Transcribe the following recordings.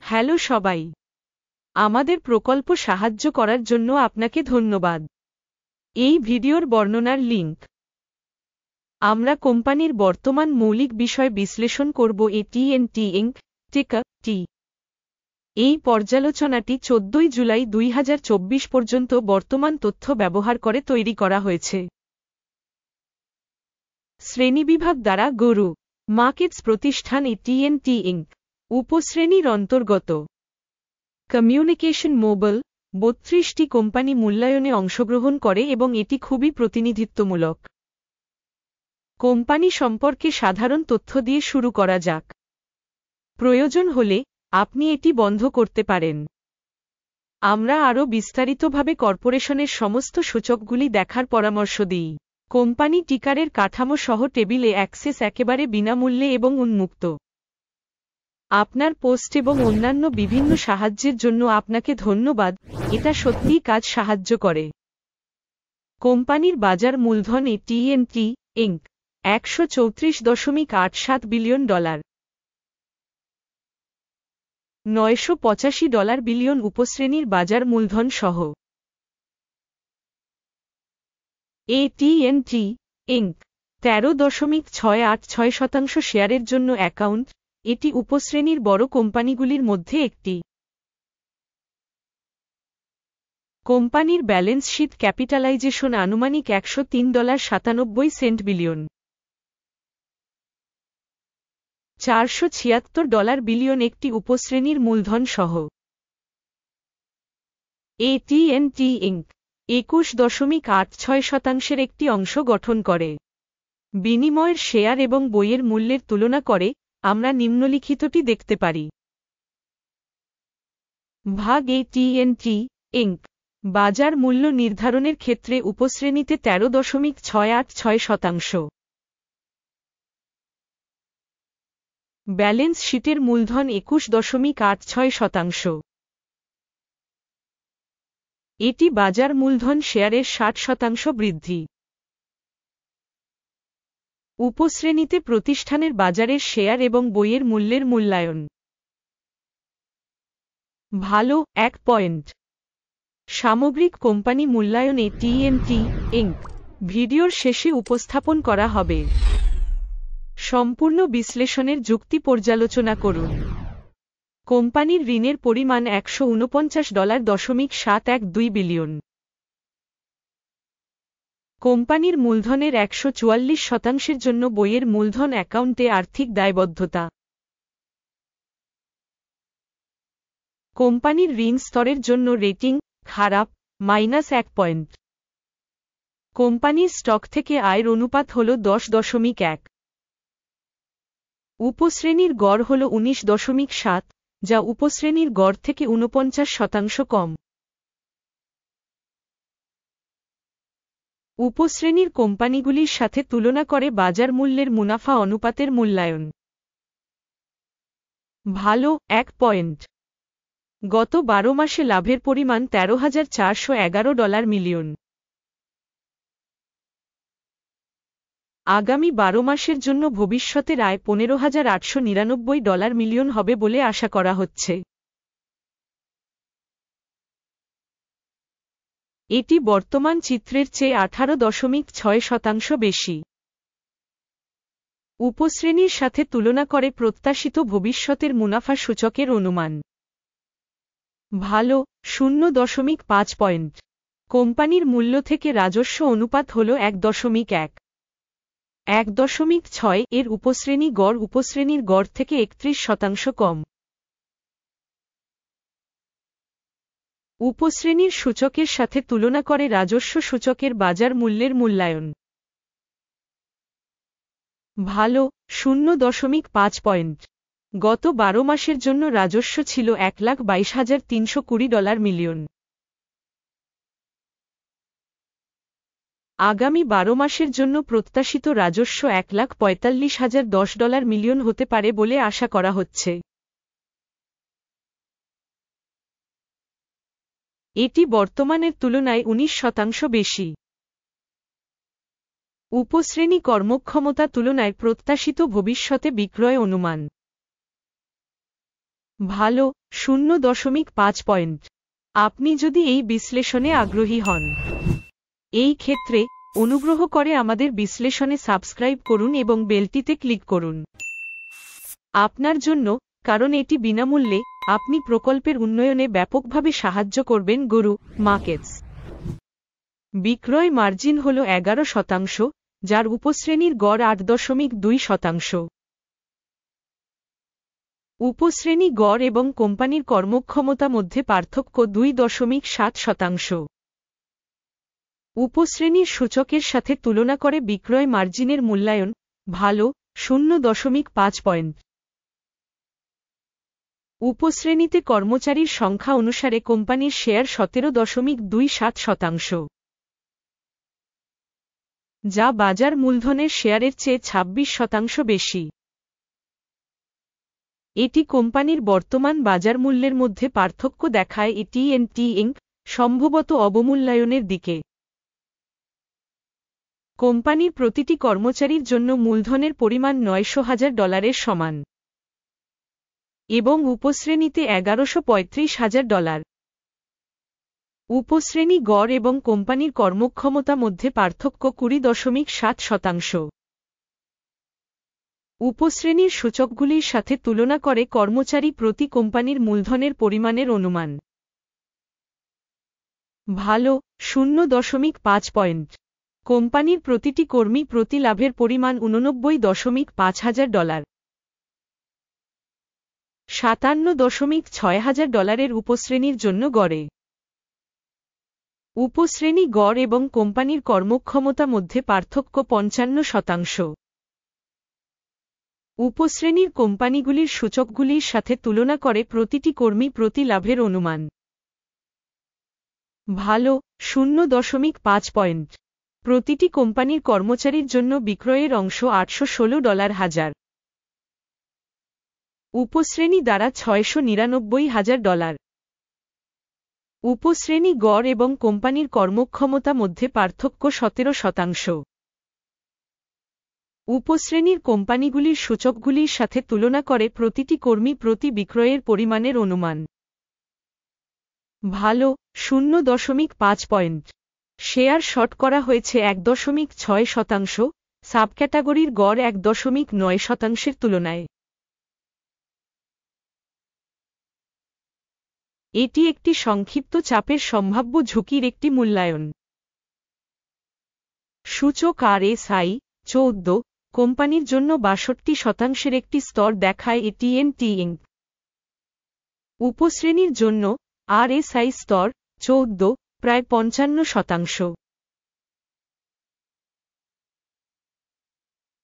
Hello সবাই, আমাদের প্রকল্প সাহায্য করার জন্য আপনাকে ধন্যবাদ। এই ভিডিওর বর্ণনার লিঙ্ক। আমরা কোম্পানির বর্তমান মৌলিক বিষয় বিশ্লেষণ করব AT&T Inc. টিকার টি। এই পর্যালোচনাটি 14 জুলাই 2024 পর্যন্ত বর্তমান তথ্য ব্যবহার করে তৈরি করা হয়েছে। শ্রেণীবিভাগ দ্বারা গরু মার্কেটস প্রতিষ্ঠান AT&T Inc. উপশ্রেণীর অন্তর্গত কমিউনিকেশন মোবাইল 32টি কোম্পানি মূল্যায়নে অংশগ্রহণ করে এবং এটি খুবই প্রতিনিধিত্বমূলক। কোম্পানি সম্পর্কে সাধারণ তথ্য দিয়ে শুরু করা যাক। প্রয়োজন হলে আপনি এটি বন্ধ করতে পারেন। আমরা আরও বিস্তারিতভাবে কর্পোরেশনের সমস্ত সূচকগুলি দেখার পরামর্শ দিই। কোম্পানি টিকারের কাঠামো সহ টেবিলে অ্যাক্সেস একেবারে বিনামূল্যে এবং উন্মুক্ত। আপনার পোস্ট এবং অন্যান্য বিভিন্ন সাহায্যের জন্য আপনাকে ধন্যবাদ, এটা সত্যিই কাজ সাহায্য করে। কোম্পানির বাজার মূলধন AT&T Inc. $134.87 বিলিয়ন, $985 বিলিয়ন উপশ্রেণীর বাজার মূলধন সহ। AT&T Inc. 13.686% শেয়ারের জন্য অ্যাকাউন্ট, এটি উপশ্রেণীর বড় কোম্পানিগুলির মধ্যে একটি। কোম্পানির ব্যালেন্স শীট ক্যাপিটালাইজেশন আনুমানিক $103.97 বিলিয়ন, $476 বিলিয়ন একটি উপশ্রেণীর মূলধন সহ। AT&T Inc. 21.86% একটি অংশ গঠন করে। বিনিময়ের শেয়ার এবং বইয়ের মূল্যের তুলনা করে আমরা নিম্নলিখিতটি দেখতে পারি। ভাগ AT&T Inc. বাজার মূল্য নির্ধারণের ক্ষেত্রে উপশ্রেণীতে 13.686%। ব্যালেন্স শীটের মূলধন 21.86%। এটি বাজার মূলধন শেয়ারের 60% বৃদ্ধি। উপশ্রেণীতে প্রতিষ্ঠানের বাজারের শেয়ার এবং বইয়ের মূল্যের মূল্যায়ন। ভালো 1 পয়েন্ট। সামগ্রিক কোম্পানি মূল্যায়ন AT&T Inc. ভিডিওর শেষে উপস্থাপন করা হবে। সম্পূর্ণ বিশ্লেষণের যুক্তি পর্যালোচনা করুন। কোম্পানির ঋণের পরিমাণ $149.712 বিলিয়ন। কোম্পানির মূলধনের 144% জন্য বইয়ের মূলধন অ্যাকাউন্টে আর্থিক দায়বদ্ধতা। কোম্পানির ঋণ স্তরের জন্য রেটিং খারাপ -1 পয়েন্ট। কোম্পানির স্টক থেকে আয়ের অনুপাত হল 10.1। উপশ্রেণীর গড় হল 19.7, যা উপশ্রেণীর গড় থেকে 49% কম। উপশ্রেণীর কোম্পানিগুলির সাথে তুলনা করে বাজার মূল্যের মুনাফা অনুপাতের মূল্যায়ন। ভালো 1 পয়েন্ট। গত 12 মাসে লাভের পরিমাণ $13,411 মিলিয়ন। আগামী 12 মাসের জন্য ভবিষ্যতের আয় $15,899 মিলিয়ন হবে বলে আশা করা হচ্ছে। এটি বর্তমান চিত্রের চেয়ে 18.6% বেশি। উপশ্রেণীর সাথে তুলনা করে প্রত্যাশিত ভবিষ্যতের মুনাফা সূচকের অনুমান। ভালো 0.5 পয়েন্ট। কোম্পানির মূল্য থেকে রাজস্ব অনুপাত হল 1.1। 1.6 এর উপশ্রেণী গড় উপশ্রেণীর গড় থেকে 31% কম। উপশ্রেণীর সূচকের সাথে তুলনা করে রাজস্ব সূচকের বাজার মূল্যের মূল্যায়ন। ভালো 0.5 পয়েন্ট। গত 12 মাসের জন্য রাজস্ব ছিল $1,22,320 মিলিয়ন। আগামী 12 মাসের জন্য প্রত্যাশিত রাজস্ব $1,45,010 মিলিয়ন হতে পারে বলে আশা করা হচ্ছে। এটি বর্তমানের তুলনায় 19% বেশি। উপশ্রেণী কর্মক্ষমতা তুলনায় প্রত্যাশিত ভবিষ্যতে বিক্রয় অনুমান। ভালো 0.5 পয়েন্ট। আপনি যদি এই বিশ্লেষণে আগ্রহী হন, এই ক্ষেত্রে অনুগ্রহ করে আমাদের বিশ্লেষণে সাবস্ক্রাইব করুন এবং বেলটিতে ক্লিক করুন। আপনার জন্য, কারণ এটি বিনামূল্যে, আপনি প্রকল্পের উন্নয়নে ব্যাপকভাবে সাহায্য করবেন। গুরু মার্কেটস বিক্রয় মার্জিন হল 11%, যার উপশ্রেণীর গড় 8.2%। উপশ্রেণী গড় এবং কোম্পানির কর্মক্ষমতা মধ্যে পার্থক্য 2.7%। উপশ্রেণীর সূচকের সাথে তুলনা করে বিক্রয় মার্জিনের মূল্যায়ন ভালো 0.5 পয়েন্ট। উপশ্রেণীতে কর্মচারীর সংখ্যা অনুসারে কোম্পানির শেয়ার 17.27%, যা বাজার মূলধনের শেয়ারের চেয়ে 26% বেশি। এটি কোম্পানির বর্তমান বাজার মূল্যের মধ্যে পার্থক্য দেখায়। AT&T Inc. সম্ভবত অবমূল্যায়নের দিকে। কোম্পানির প্রতিটি কর্মচারীর জন্য মূলধনের পরিমাণ $900,000 সমান এবং উপশ্রেণীতে $1135,000। উপশ্রেণী গড় এবং কোম্পানির কর্মক্ষমতা মধ্যে পার্থক্য 20.7%। উপশ্রেণীর সূচকগুলির সাথে তুলনা করে কর্মচারী প্রতি কোম্পানির মূলধনের পরিমাণের অনুমান ভালো 0.5 পয়েন্ট। কোম্পানির প্রতিটি কর্মী প্রতি লাভের পরিমাণ $89.5 $57.6 উপশ্রেণীর জন্য গড়ে। উপশ্রেণী গড় এবং কোম্পানির কর্মক্ষমতা মধ্যে পার্থক্য 55%। উপশ্রেণীর কোম্পানিগুলির সূচকগুলির সাথে তুলনা করে প্রতিটি কর্মী প্রতি লাভের অনুমান ভালো 0.5 পয়েন্ট। প্রতিটি কোম্পানির কর্মচারীর জন্য বিক্রয়ের অংশ $816,000 উপশ্রেণী দ্বারা $699,000। উপশ্রেণী গড় এবং কোম্পানির কর্মক্ষমতা মধ্যে পার্থক্য 17%। উপশ্রেণীর কোম্পানিগুলির সূচকগুলির সাথে তুলনা করে প্রতিটি কর্মী প্রতি বিক্রয়ের পরিমাণের অনুমান ভালো 0.5 পয়েন্ট। শেয়ার শর্ট করা হয়েছে 1.6%, সাবক্যাটাগরির গড় 1.9%-এর তুলনায়। এটি একটি সংক্ষিপ্ত চাপের সম্ভাব্য ঝুঁকির একটি মূল্যায়ন। সূচক RSI 14 কোম্পানির জন্য 62% একটি স্তর দেখায়। AT&T Inc. উপশ্রেণীর জন্য RSI স্তর 14 প্রায় 55%।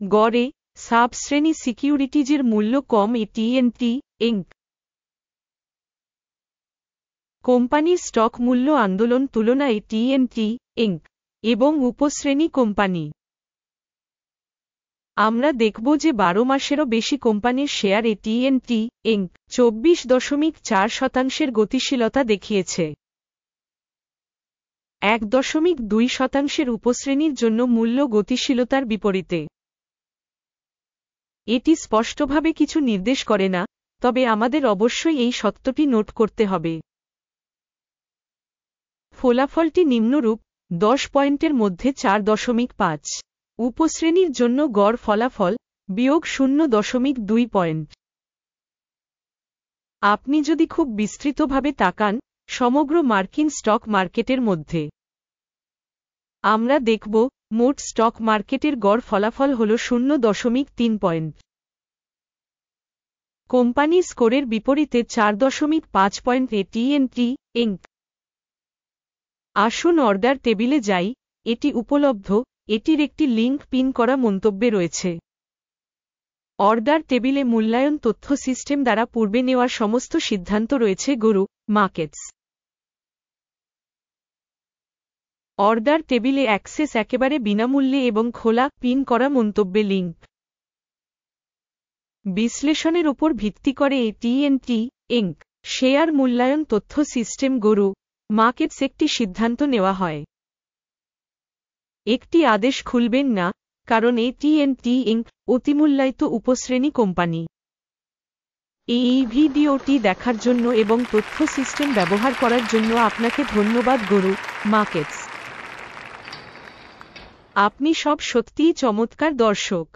গড়ে সাব শ্রেণী সিকিউরিটিজের মূল্য কম। AT&T Inc. কোম্পানির স্টক মূল্য আন্দোলন তুলনা AT&T Inc. এবং উপশ্রেণী কোম্পানি। আমরা দেখব যে 12 মাসেরও বেশি কোম্পানির শেয়ার AT&T Inc. 24.4% গতিশীলতা দেখিয়েছে। 1.2% উপশ্রেণীর জন্য মূল্য গতিশীলতার বিপরীতে। এটি স্পষ্টভাবে কিছু নির্দেশ করে না, তবে আমাদের অবশ্যই এই সত্যটি নোট করতে হবে। ফলাফলটি নিম্নরূপ 10 পয়েন্টের মধ্যে 4.5। উপশ্রেণীর জন্য গড় ফলাফল বিয়োগ 0.2 পয়েন্ট। আপনি যদি খুব বিস্তৃতভাবে তাকান সমগ্র মার্কিন স্টক মার্কেটের মধ্যে, আমরা দেখব মোট স্টক মার্কেটের গড় ফলাফল হল 0.3 পয়েন্ট। কোম্পানি স্কোরের বিপরীতে 4.5 পয়েন্ট AT&T Inc. আসুন অর্ডার টেবিলে যাই, এটি উপলব্ধ, এটির একটি লিঙ্ক পিন করা মন্তব্যে রয়েছে। অর্ডার টেবিলে মূল্যায়ন তথ্য সিস্টেম দ্বারা পূর্বে নেওয়া সমস্ত সিদ্ধান্ত রয়েছে। গুরু মার্কেটস অর্ডার টেবিলে অ্যাক্সেস একেবারে বিনামূল্যে এবং খোলা পিন করা মন্তব্যে লিঙ্ক। বিশ্লেষণের উপর ভিত্তি করে AT&T Inc. শেয়ার মূল্যায়ন তথ্য সিস্টেম গুরু মার্কেটস একটি সিদ্ধান্ত নেওয়া হয়। একটি আদেশ খুলবেন না, কারণ AT&T Inc. অতিমূল্যায়িত উপশ্রেণী কোম্পানি। এই ভিডিওটি দেখার জন্য এবং তথ্য সিস্টেম ব্যবহার করার জন্য আপনাকে ধন্যবাদ গরু মার্কেটস। আপনি সব সত্যিই চমৎকার দর্শক।